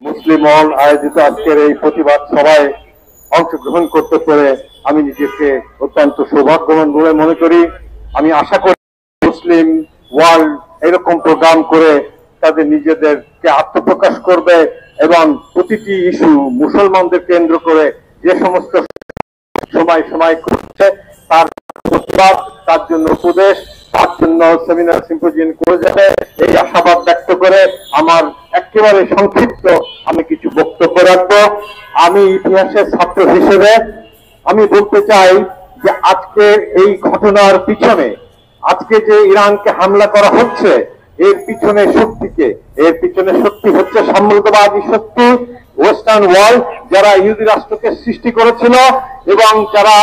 মুসলিম মহল আয়োজিত আজকের এই প্রতিবাদ সভায় অংশগ্রহণ করতে পেরে আমি নিজেকে অত্যন্ত সৌভাগ্যবান বলে মনে করি। আমি আশা করি মুসলিম ওয়ার্ল্ড এরকম প্রোগ্রাম করে তাদের নিজেদেরকে আত্মপ্রকাশ করবে এবং প্রতিটি ইস্যু মুসলমানদের কেন্দ্র করে যে সমস্ত সময় সময় করছে তার প্রতিবাদ, তার জন্য উপদেশ, তার জন্য সেমিনার সিম্পোজিয়াম করে যাবে এই আশাবাদ ব্যক্ত করে আমার একেবারে সংক্ষিপ্ত আমি কিছু বক্তব্য রাখবো। আমি ইতিহাসের ছাত্র হিসেবে আমি বলতে চাই যে আজকের এই ঘটনার পিছনে, আজকে যে ইরানকে হামলা করা হচ্ছে এর পিছনে শক্তিকে, এর পিছনে শক্তি হচ্ছে সাম্রাজ্যবাদী শক্তি, ওয়েস্টার্ন ওয়ার্ল্ড, যারা ইহুদি রাষ্ট্রকে সৃষ্টি করেছিল এবং যারা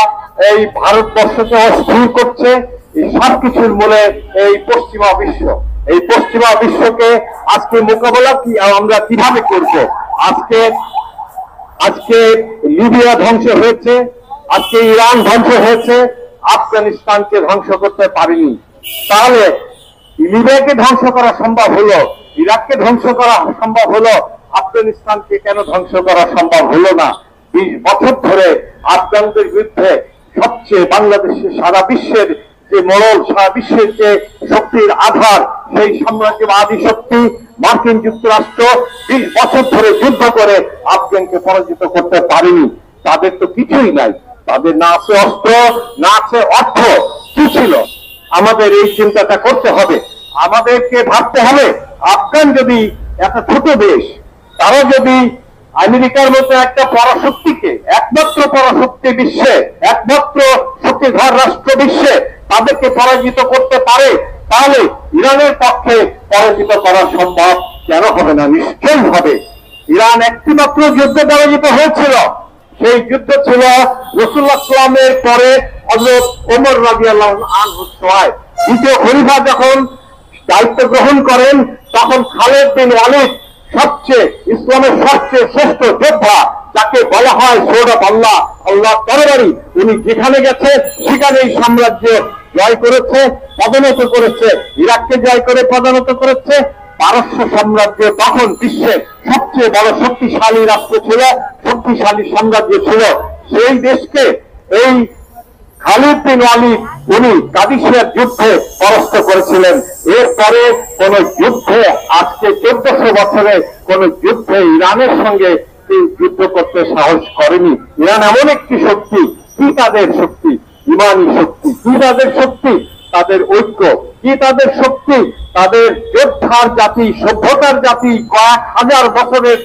এই ভারতবর্ষকে অস্থির করছে। এই সবকিছুর মূলে এই পশ্চিমা বিশ্ব। এই পশ্চিমা বিশ্বকে আজকে মোকাবেলা আমরা কিভাবে করব? আজকে লিবিয়া ধ্বংস হয়েছে, আজকে ইরান ধ্বংস হয়েছে, আফগানিস্তানকে ধ্বংস করতে পারেনি। তাহলে লিবিয়াকে ধ্বংস করা সম্ভব হলো, ইরাককে ধ্বংস করা সম্ভব হলো, আফগানিস্তানকে কেন ধ্বংস করা সম্ভব হলো না? 20 বছর ধরে আফগানদের বিরুদ্ধে সবচেয়ে বাংলাদেশের সারা বিশ্বের যে মোড়ল, সারা বিশ্বের যে শক্তির আধার, সেই সাম্রাজ্যবাদী শক্তি মার্কিন যুক্তরাষ্ট্র 20 বছর ধরে যুদ্ধ করে আফগানকে পরাজিত করতে পারেনি। তাদের তো কিছুই নাই, তাদের না আছে অস্ত্র, না আছে অর্থ। কি ছিল? আমাদের এই চিন্তাটা করতে হবে, আমাদেরকে ভাবতে হবে আফগান যদি একটা ছোট দেশ, তারা যদি আমেরিকার মতো একটা পরাশক্তিকে, একমাত্র পরাশক্তি বিশ্বে, একমাত্র শক্তিধর রাষ্ট্র বিশ্বে তাদেরকে পরাজিত করতে পারে, তাহলে ইরানের পক্ষে পরাজিত করা সম্ভব কেন হবে না? নিশ্চয়ই হবে। ইরান একটি মাত্র যুদ্ধে পরাজিত হয়েছিল, সেই যুদ্ধ ছিল রাসূলুল্লাহ সাল্লাল্লাহু পরে হযরত ওমর রাদিয়াল্লাহু আনহু সময়। দ্বিতীয় খলিফা যখন দায়িত্ব গ্রহণ করেন তখন খালেদ বিন ওয়ালিদ সবচেয়ে ইসলামের সবচেয়ে শ্রেষ্ঠ যোদ্ধা, যাকে বলা হয় সোর্ড অফ আল্লাহ, আল্লাহ তরবারি, উনি যেখানে গেছে সেখানেই সাম্রাজ্য জয় করেছে, পদোন্নত করেছে, ইরাককে জয় করে পদোন্নত করেছে। পারস্য সাম্রাজ্য তখন বিশ্বের সবচেয়ে বড় শক্তিশালী রাষ্ট্র ছিল, শক্তিশালী সাম্রাজ্য ছিল। সেই দেশকে এই খালিদ বিন ওয়ালিদ উনি কাদিসিয়ার যুদ্ধে পরাস্ত করেছিলেন। এরপরে কোন যুদ্ধে, আজকে 1400 বছরে কোন যুদ্ধে ইরানের সঙ্গে যুদ্ধ করতে সাহস করেনি। ইরান এমন একটি শক্তি, কি তাদের শক্তি? ইমানি শক্তি। কি তাদের শক্তি? তাদের ঐক্য। কি তাদের শক্তি? তাদের যোদ্ধার জাতি, সভ্যতার জাতি, কয়েক হাজার বছরের